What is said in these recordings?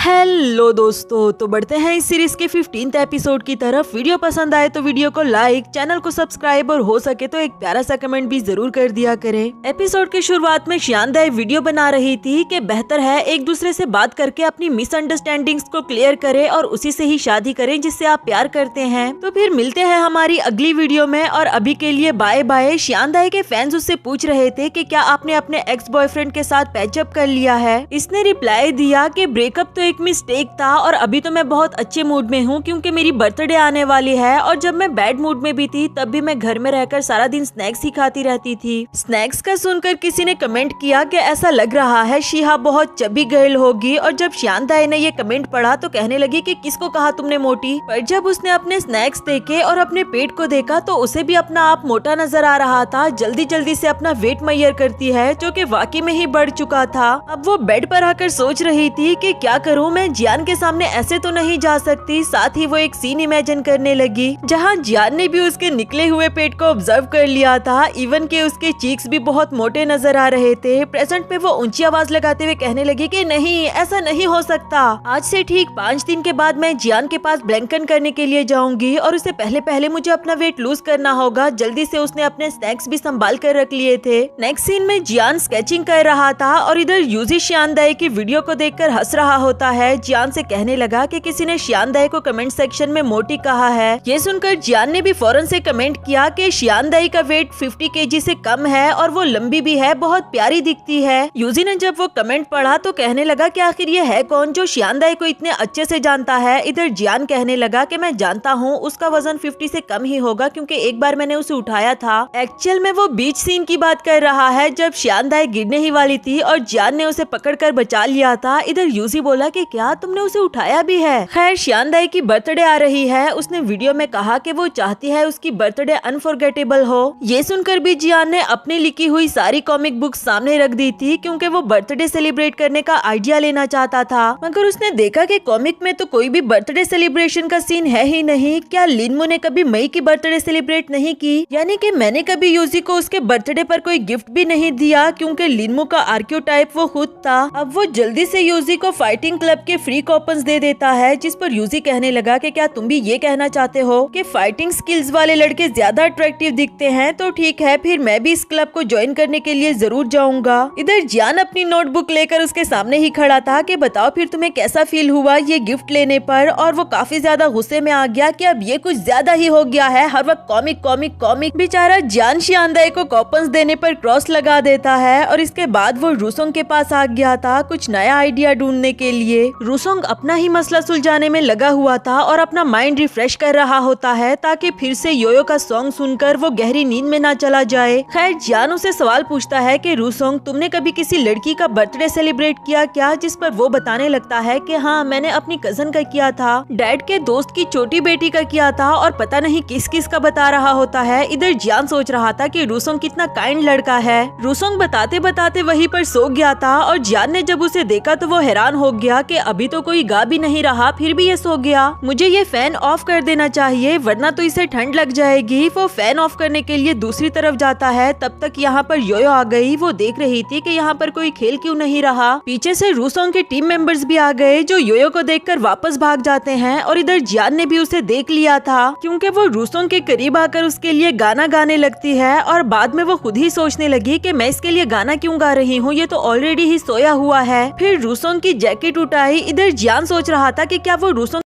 Hello दोस्तों, तो बढ़ते हैं इस सीरीज के 15th एपिसोड की तरफ। वीडियो पसंद आए तो वीडियो को लाइक, चैनल को सब्सक्राइब और हो सके तो एक प्यारा सा कमेंट भी जरूर कर दिया करें। एपिसोड की शुरुआत में श्यानदाई वीडियो बना रही थी कि बेहतर है एक दूसरे से बात करके अपनी मिसअंडरस्टैंडिंग्स को क्लियर करें और उसी से ही शादी करें जिससे आप प्यार करते हैं। तो फिर मिलते हैं हमारी अगली वीडियो में और अभी के लिए बाय बाय। श्यानदाई के फैंस उससे पूछ रहे थे कि क्या आपने अपने एक्स बॉयफ्रेंड के साथ पैचअप कर लिया है। इसने रिप्लाई दिया कि ब्रेकअप तो एक मिस्टेक था और अभी तो मैं बहुत अच्छे मूड में हूँ क्योंकि मेरी बर्थडे आने वाली है, और जब मैं बैड मूड में भी थी तब भी मैं घर में रहकर सारा दिन स्नैक्स ही खाती रहती थी। स्नैक्स का सुनकर किसी ने कमेंट किया कि ऐसा लग रहा है शिहा बहुत चबी गर्ल होगी, और जब श्यानदाई ने ये कमेंट पढ़ा तो कहने लगी कि किसको कहा तुमने मोटी। पर जब उसने अपने स्नैक्स देखे और अपने पेट को देखा तो उसे भी अपना आप मोटा नजर आ रहा था। जल्दी जल्दी से अपना वेट मैयर करती है जो कि वाकई में ही बढ़ चुका था। अब वो बेड पर आकर सोच रही थी कि क्या करूं, मैं जियान के सामने ऐसे तो नहीं जा सकती। साथ ही वो एक सीन इमेजिन करने लगी जहां जियान ने भी उसके निकले हुए पेट को ऑब्जर्व कर लिया था। इवन के उसके चीक्स भी बहुत मोटे नजर आ रहे थे। प्रेजेंट में वो ऊंची आवाज लगाते हुए कहने लगी कि नहीं, ऐसा नहीं हो सकता। आज से ठीक 5 दिन के बाद मैं जियान के पास ब्लैंकन करने के लिए जाऊंगी और उससे पहले पहले मुझे अपना वेट लूज करना होगा। जल्दी से उसने अपने स्नैक्स भी संभाल कर रख लिए थे। नेक्स्ट सीन में जियान स्केचिंग कर रहा था और इधर यूजी श्यानदाई की वीडियो को देखकर हंस रहा होता है। जियान से कहने लगा कि किसी ने श्यानदाई को कमेंट सेक्शन में मोटी कहा है। ये सुनकर जियान ने भी फौरन से कमेंट किया कि श्यानदाई का वेट 50 kg से कम है और वो लंबी भी है, बहुत प्यारी दिखती है। यूजी ने जब वो कमेंट पढ़ा तो कहने लगा कि आखिर ये है कौन जो श्यानदाई को इतने अच्छे से जानता है। इधर जियान कहने लगा कि मैं जानता हूँ उसका वजन 50 से कम ही होगा क्योंकि एक बार मैंने उसे उठाया था। एक्चुअल में वो बीच सीन की बात कर रहा है जब श्यानदाई गिरने ही वाली थी और जियान ने उसे पकड़कर बचा लिया था। इधर यूजी बोला कि क्या तुमने उसे उठाया भी है। खैर श्यानदाई की बर्थडे आ रही है। उसने वीडियो में कहा कि वो चाहती है उसकी बर्थडे अनफॉरगेटेबल हो। ये सुनकर भी जियान ने अपनी लिखी हुई सारी कॉमिक बुक सामने रख दी थी क्योंकि वो बर्थडे सेलिब्रेट करने का आइडिया लेना चाहता था। मगर उसने देखा कि कॉमिक में तो कोई भी बर्थडे सेलिब्रेशन का सीन है ही नहीं। क्या लिनमो ने कभी मई की बर्थडे सेलिब्रेट नहीं की? यानी कि मैंने कभी यूजी को उसके बर्थडे पर कोई गिफ्ट भी नहीं दिया क्योंकि लिनमो का आर्क्योटाइप वो खुद था। अब वो जल्दी से यूजी को फाइटिंग क्लब के फ्री कॉपन्स दे देता है, जिस पर यूजी कहने लगा कि क्या तुम भी ये कहना चाहते हो कि फाइटिंग स्किल्स वाले लड़के ज्यादा अट्रैक्टिव दिखते हैं? तो ठीक है, फिर मैं भी इस क्लब को ज्वाइन करने के लिए जरूर जाऊंगा। इधर जियान अपनी नोटबुक लेकर उसके सामने ही खड़ा था कि बताओ फिर तुम्हें कैसा फील हुआ ये गिफ्ट लेने पर। और वो काफी ज्यादा गुस्से में आ गया कि अब ये कुछ ज्यादा ही हो गया है, हर वक्त कॉमिक कॉमिक कॉमिक। बेचारा जियान श्यानदाई को कॉपन्स देने पर क्रॉस लगा देता है और इसके बाद वो रूसोंग के पास आ गया था कुछ नया आइडिया ढूंढने के लिए। रूसोंग अपना ही मसला सुलझाने में लगा हुआ था और अपना माइंड रिफ्रेश कर रहा होता है ताकि फिर से योयो का सॉन्ग सुनकर वो गहरी नींद में ना चला जाए। खैर जियान उसे सवाल पूछता है कि रूसोंग, तुमने कभी किसी लड़की का बर्थडे सेलिब्रेट किया क्या? जिस पर वो बताने लगता है कि हाँ, मैंने अपनी कजन का किया था, डैड के दोस्त की छोटी बेटी का किया था, और पता नहीं किस किस का बता रहा होता है। इधर जियान सोच रहा था कि रूसोंग कितना काइंड लड़का है। रूसोंग बताते बताते वहीं पर सो गया था और जियान ने जब उसे देखा तो वो हैरान हो गया कि अभी तो कोई गा भी नहीं रहा फिर भी ये सो गया। मुझे ये फैन ऑफ कर देना चाहिए वरना तो इसे ठंड लग जाएगी। वो फैन ऑफ करने के लिए दूसरी तरफ जाता है, तब तक यहाँ पर योयो आ गई। वो देख रही थी कि यहाँ पर कोई खेल क्यों नहीं रहा। पीछे से रूसोंग के टीम मेंबर्स भी आ गए जो योयो को देखकर वापस भाग जाते हैं, और इधर जियान ने भी उसे देख लिया था क्योंकि वो रूसोंग के करीब आकर उसके लिए गाना गाने लगती है। और बाद में वो खुद ही सोचने लगी कि मैं इसके लिए गाना क्यों गा रही हूँ, ये तो ऑलरेडी ही सोया हुआ है। फिर रूसोंग की जैकेट उठाई। इधर जियान सोच रहा था कि क्या वो रूसोंग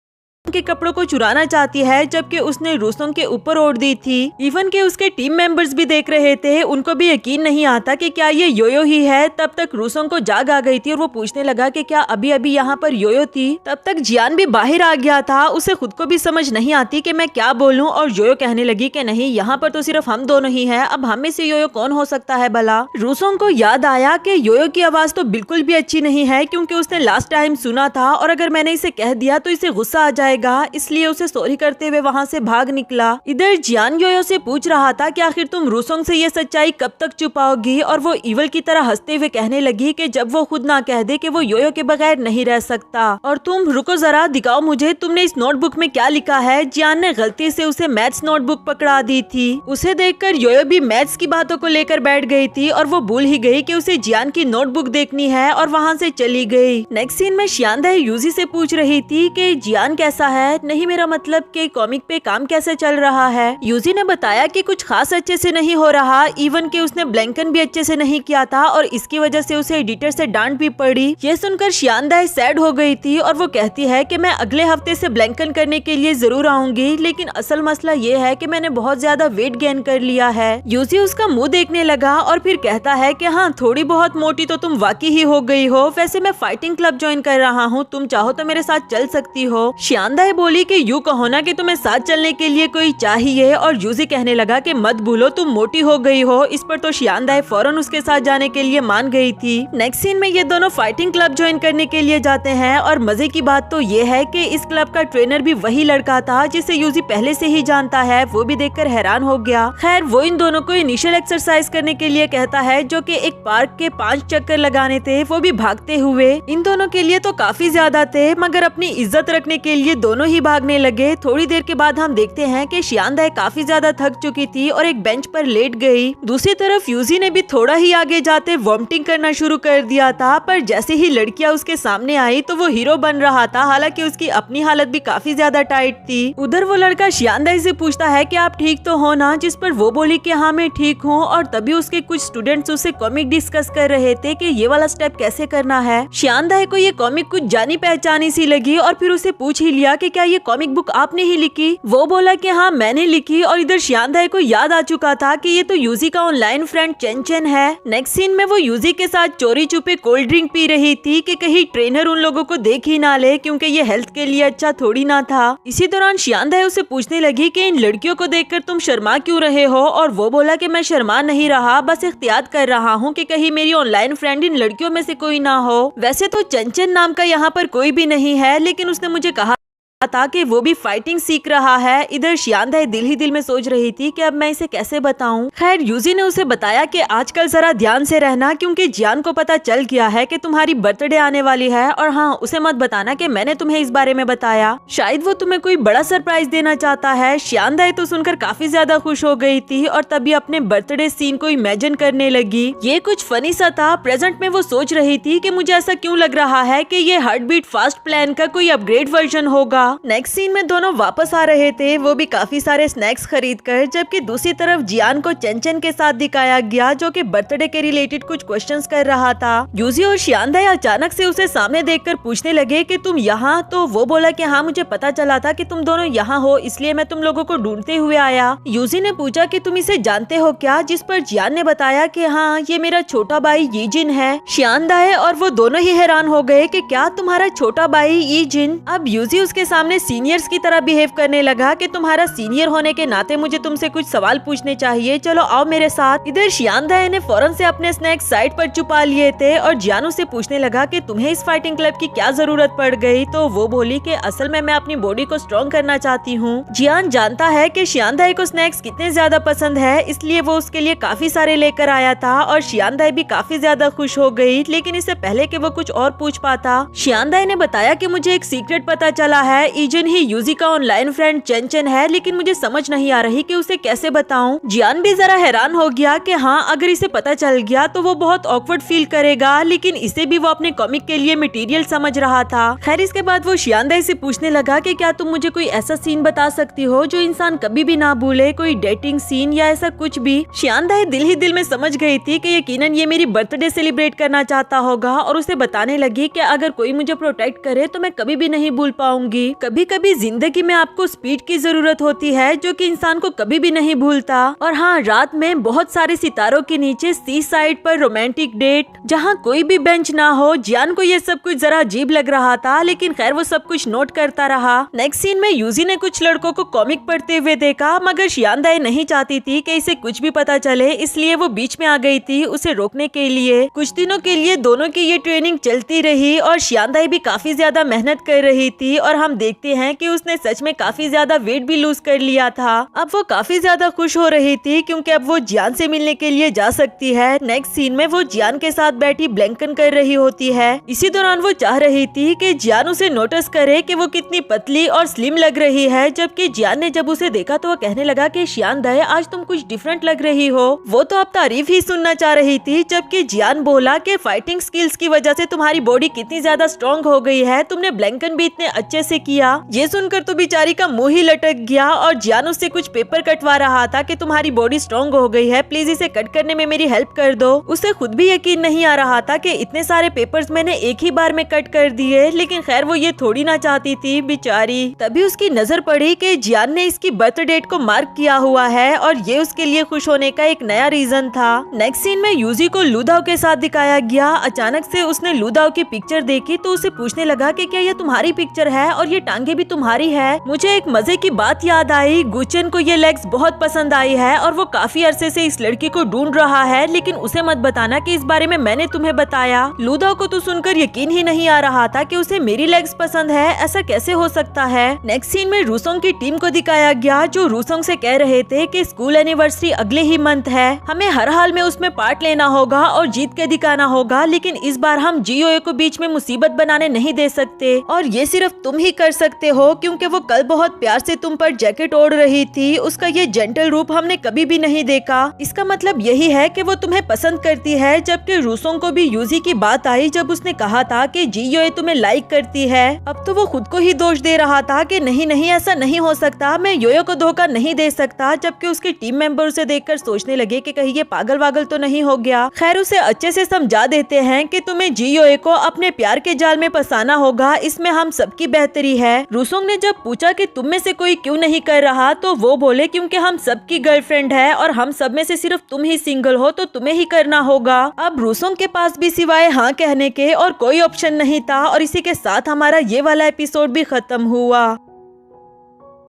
के कपड़ों को चुराना चाहती है, जबकि उसने रूसोंग के ऊपर ओढ़ दी थी। इवन के उसके टीम मेंबर्स भी देख रहे थे, उनको भी यकीन नहीं आता कि क्या ये योयो ही है। तब तक रूसोंग को जाग आ गई थी और वो पूछने लगा कि क्या अभी अभी यहाँ पर योयो थी। तब तक जियान भी बाहर आ गया था। उसे खुद को भी समझ नहीं आती कि मैं क्या बोलूं, और योयो कहने लगी कि नहीं, यहाँ पर तो सिर्फ हम दोनों ही हैं, अब हम में से योयो कौन हो सकता है भला। रूसोंग को याद आया कि योयो की आवाज तो बिल्कुल भी अच्छी नहीं है क्योंकि उसने लास्ट टाइम सुना था, और अगर मैंने इसे कह दिया तो इसे गुस्सा आ जाएगा जाएगा, इसलिए उसे सॉरी करते हुए वहाँ से भाग निकला। इधर जियान योयो से पूछ रहा था कि आखिर तुम रूसोंग से ये सच्चाई कब तक छुपाओगी, और वो इवल की तरह हंसते हुए कहने लगी कि जब वो खुद ना कह दे कि वो योयो के बगैर नहीं रह सकता। और तुम रुको जरा, दिखाओ मुझे तुमने इस नोटबुक में क्या लिखा है। जियान ने गलती से उसे मैथ्स नोटबुक पकड़ा दी थी। उसे देखकर योयो भी मैथ्स की बातों को लेकर बैठ गई थी और वो भूल ही गई कि उसे जियान की नोटबुक देखनी है और वहाँ से चली गई। नेक्स्ट सीन में शियांदाई यूजी से पूछ रही थी कि जियान कैसा है, नहीं मेरा मतलब कि कॉमिक पे काम कैसे चल रहा है। यूजी ने बताया कि कुछ खास अच्छे से नहीं हो रहा, इवन कि उसने ब्लैंकन भी अच्छे से नहीं किया था और इसकी वजह से उसे एडिटर से डांट भी पड़ी। ये सुनकर शियांदाई सैड हो गई थी और वो कहती है कि मैं अगले हफ्ते से ब्लैंकन करने के लिए जरूर आऊंगी, लेकिन असल मसला ये है कि मैंने बहुत ज्यादा वेट गेन कर लिया है। यूजी उसका मुंह देखने लगा और फिर कहता है कि हाँ, थोड़ी बहुत मोटी तो तुम वाकई ही हो गई हो। वैसे मैं फाइटिंग क्लब ज्वाइन कर रहा हूँ, तुम चाहो तो मेरे साथ चल सकती हो। शियांदाई बोली कि यूँ कहो ना कि तुम्हें साथ चलने के लिए कोई चाहिए, और यूजी कहने लगा कि मत भूलो तुम मोटी हो गई हो। इस पर तो शियांदाई फौरन उसके साथ जाने के लिए मान गई थी। नेक्स्ट सीन में ये दोनों फाइटिंग क्लब ज्वाइन करने के लिए जाते हैं और मजे की बात तो ये है कि इस क्लब का ट्रेनर भी वही लड़का था जिसे यूजी पहले से ही जानता है। वो भी देखकर हैरान हो गया। खैर वो इन दोनों को इनिशियल एक्सरसाइज करने के लिए कहता है, जो कि एक पार्क के 5 चक्कर लगाने थे, वो भी भागते हुए। इन दोनों के लिए तो काफी ज्यादा थे, मगर अपनी इज्जत रखने के लिए दोनों ही भागने लगे। थोड़ी देर के बाद हम देखते हैं कि शियांदाई काफी ज्यादा थक चुकी थी और एक बेंच पर लेट गई। दूसरी तरफ यूजी ने भी थोड़ा ही आगे जाते वॉमिटिंग करना शुरू कर दिया था, पर जैसे ही लड़कियां उसके सामने आई तो वो हीरो बन रहा था, हालांकि उसकी अपनी हालत भी काफी ज्यादा टाइट थी। उधर वो लड़का शियांदाई से पूछता है कि आप ठीक तो हो ना, जिस पर वो बोली कि हाँ मैं ठीक हूँ। और तभी उसके कुछ स्टूडेंट्स उससे कॉमिक डिस्कस कर रहे थे कि ये वाला स्टेप कैसे करना है। शियांदाई को ये कॉमिक कुछ जानी पहचानी सी लगी और फिर उसे पूछ ही लिया कि क्या ये कॉमिक बुक आपने ही लिखी। वो बोला कि हाँ मैंने लिखी, और इधर शियांदाई को याद आ चुका था कि ये तो यूजी का ऑनलाइन फ्रेंड चेन है। नेक्स्ट सीन में वो यूजी के साथ चोरी छुपे कोल्ड ड्रिंक पी रही थी कि कहीं ट्रेनर उन लोगों को देख ही ना ले, क्योंकि ये हेल्थ के लिए अच्छा थोड़ी ना था। इसी दौरान शियांदाई उसे पूछने लगी कि इन लड़कियों को देखकर तुम शर्मा क्यों रहे हो, और वो बोला कि मैं शर्मा नहीं रहा, बस एहतियात कर रहा हूँ कि कहीं मेरी ऑनलाइन फ्रेंड इन लड़कियों में से कोई ना हो। वैसे तो चंचन नाम का यहाँ पर कोई भी नहीं है, लेकिन उसने मुझे कहा था कि वो भी फाइटिंग सीख रहा है। इधर शियांदाई दिल ही दिल में सोच रही थी कि अब मैं इसे कैसे बताऊं। खैर यूजी ने उसे बताया कि आजकल जरा ध्यान से रहना, क्योंकि जियान को पता चल गया है कि तुम्हारी बर्थडे आने वाली है, और हाँ उसे मत बताना कि मैंने तुम्हें इस बारे में बताया, शायद वो तुम्हें कोई बड़ा सरप्राइज देना चाहता है। शियांदाई तो सुनकर काफी ज्यादा खुश हो गई थी और तभी अपने बर्थडे सीन को इमेजिन करने लगी। ये कुछ फनी सा था। प्रेजेंट में वो सोच रही थी कि मुझे ऐसा क्यों लग रहा है कि ये हार्ट बीट फास्ट प्लान का कोई अपग्रेड वर्जन होगा। नेक्स्ट सीन में दोनों वापस आ रहे थे, वो भी काफी सारे स्नैक्स खरीद कर, जबकि दूसरी तरफ जियान को चंचन के साथ दिखाया गया, जो कि बर्थडे के रिलेटेड कुछ क्वेश्चंस कर रहा था। यूजी और शियांदाई अचानक से उसे सामने देखकर पूछने लगे कि तुम यहाँ, तो वो बोला कि हाँ मुझे पता चला था कि तुम दोनों यहाँ हो, इसलिए मैं तुम लोगों को ढूंढते हुए आया। यूजी ने पूछा कि तुम इसे जानते हो क्या, जिस पर जियान ने बताया कि हाँ ये मेरा छोटा भाई यीजिन है। शियांदाई और वो दोनों ही हैरान हो गए कि क्या तुम्हारा छोटा भाई यीजिन। अब यूजी उसके सामने सीनियर्स की तरह बिहेव करने लगा कि तुम्हारा सीनियर होने के नाते मुझे तुमसे कुछ सवाल पूछने चाहिए, चलो आओ मेरे साथ। इधर शियांदाई ने फौरन से अपने स्नैक्स साइड पर छुपा लिए थे और जियान से पूछने लगा कि तुम्हें इस फाइटिंग क्लब की क्या जरूरत पड़ गई। तो वो बोली कि असल में मैं अपनी बॉडी को स्ट्रॉन्ग करना चाहती हूँ। जियान जानता है कि शियांदाई को स्नैक्स कितने ज्यादा पसंद है, इसलिए वो उसके लिए काफी सारे लेकर आया था और शियांदाई भी काफी ज्यादा खुश हो गई। लेकिन इससे पहले कि वो कुछ और पूछ पाता, शियांदाई ने बताया कि मुझे एक सीक्रेट पता चला है, यीजिन ही यूजी का ऑनलाइन फ्रेंड चंचन है, लेकिन मुझे समझ नहीं आ रही कि उसे कैसे बताऊं। जियान भी जरा हैरान हो गया कि हाँ अगर इसे पता चल गया तो वो बहुत ऑकवर्ड फील करेगा, लेकिन इसे भी वो अपने कॉमिक के लिए मटेरियल समझ रहा था। खैर इसके बाद वो शियांदाई से पूछने लगा कि क्या तुम मुझे कोई ऐसा सीन बता सकती हो जो इंसान कभी भी ना भूले, कोई डेटिंग सीन या ऐसा कुछ भी। शियांदाई दिल ही दिल में समझ गई थी कि यकीनन ये मेरी बर्थडे सेलिब्रेट करना चाहता होगा और उसे बताने लगी कि अगर कोई मुझे प्रोटेक्ट करे तो मैं कभी भी नहीं भूल पाऊंगी। कभी कभी जिंदगी में आपको स्पीड की जरूरत होती है जो कि इंसान को कभी भी नहीं भूलता। और हाँ रात में बहुत सारे सितारों के नीचे सी साइड पर रोमांटिक डेट जहाँ कोई भी बेंच ना हो। जियान को ये सब कुछ जरा अजीब लग रहा था, लेकिन खैर वो सब कुछ नोट करता रहा। नेक्स्ट सीन में यूजी ने कुछ लड़कों को कॉमिक पढ़ते हुए देखा, मगर शियांदाई नहीं चाहती थी कि इसे कुछ भी पता चले, इसलिए वो बीच में आ गई थी उसे रोकने के लिए। कुछ दिनों के लिए दोनों की ये ट्रेनिंग चलती रही और शियांदाई भी काफी ज्यादा मेहनत कर रही थी और हम देखते हैं कि उसने सच में काफी ज्यादा वेट भी लूज कर लिया था। अब वो काफी ज्यादा खुश हो रही थी क्योंकि अब वो जियान से मिलने के लिए जा सकती है। नेक्स्ट सीन में वो जियान के साथ बैठी ब्लैंकन कर रही होती है। इसी दौरान वो चाह रही थी कि जियान उसे नोटिस करे कि वो कितनी पतली और स्लिम लग रही है, जबकि जियान ने जब उसे देखा तो वो कहने लगा कि शियान दाई, आज तुम कुछ डिफरेंट लग रही हो। वो तो अब तारीफ ही सुनना चाह रही थी, जबकि जियान बोला कि फाइटिंग स्किल्स की वजह से तुम्हारी बॉडी कितनी ज्यादा स्ट्रॉन्ग हो गई है, तुमने ब्लैंकन भी इतने अच्छे से किया। ये सुनकर तो बेचारी का मुंह ही लटक गया और जियान उससे कुछ पेपर कटवा रहा था कि तुम्हारी बॉडी स्ट्रॉन्ग हो गई है, प्लीज इसे कट करने में मेरी हेल्प कर दो। उसे खुद भी यकीन नहीं आ रहा था कि इतने सारे पेपर्स मैंने एक ही बार में कट कर दिए, लेकिन खैर वो ये थोड़ी ना चाहती थी बेचारी। तभी उसकी नजर पड़ी कि जियान ने इसकी बर्थ डेट को मार्क किया हुआ है और ये उसके लिए खुश होने का एक नया रीजन था। नेक्स्ट सीन में यूजी को लूदाओ के साथ दिखाया गया। अचानक से उसने लूदाओ की पिक्चर देखी तो उसे पूछने लगा कि क्या ये तुम्हारी पिक्चर है और ये टांगे भी तुम्हारी है। मुझे एक मजे की बात याद आई, गुचेन को ये लेग्स बहुत पसंद आई है और वो काफी अरसे से इस लड़की को ढूंढ रहा है, लेकिन उसे मत बताना कि इस बारे में मैंने तुम्हें बताया। लूदाओ को तो सुनकर यकीन ही नहीं आ रहा था कि उसे मेरी लेग्स पसंद है, ऐसा कैसे हो सकता है। नेक्स्ट सीन में रूसोंग की टीम को दिखाया गया, जो रूसोंग से कह रहे थे कि स्कूल एनिवर्सरी अगले ही मंथ है, हमें हर हाल में उसमें पार्ट लेना होगा और जीत के दिखाना होगा, लेकिन इस बार हम जीओए को बीच में मुसीबत बनाने नहीं दे सकते और ये सिर्फ तुम ही कर सकते हो, क्योंकि वो कल बहुत प्यार से तुम पर जैकेट ओढ़ रही थी। उसका ये जेंटल रूप हमने कभी भी नहीं देखा। इसका मतलब यही है कि वो तुम्हें पसंद करती है। जबकि रूसोंग को भी यूजी की बात आई जब उसने कहा था कि जीओए तुम्हें लाइक करती है। अब तो वो खुद को ही दोष दे रहा था कि नहीं नहीं ऐसा नहीं हो सकता, मैं योयो को धोखा नहीं दे सकता। जबकि उसके टीम मेंबर उसे देखकर सोचने लगे कि कहीं ये पागल वागल तो नहीं हो गया। खैर उसे अच्छे से समझा देते हैं कि तुम्हें जीओए को अपने प्यार के जाल में फंसाना होगा, इसमें हम सबकी बेहतरी है। रूसोंग ने जब पूछा कि तुम में से कोई क्यों नहीं कर रहा तो वो बोले क्योंकि हम सबकी गर्लफ्रेंड है और हम सब में से सिर्फ तुम ही सिंगल हो तो तुम्हें ही करना होगा। अब रूसोंग के पास भी सिवाय हाँ कहने के और कोई ऑप्शन नहीं था और इसी के साथ हमारा ये वाला एपिसोड भी खत्म हुआ।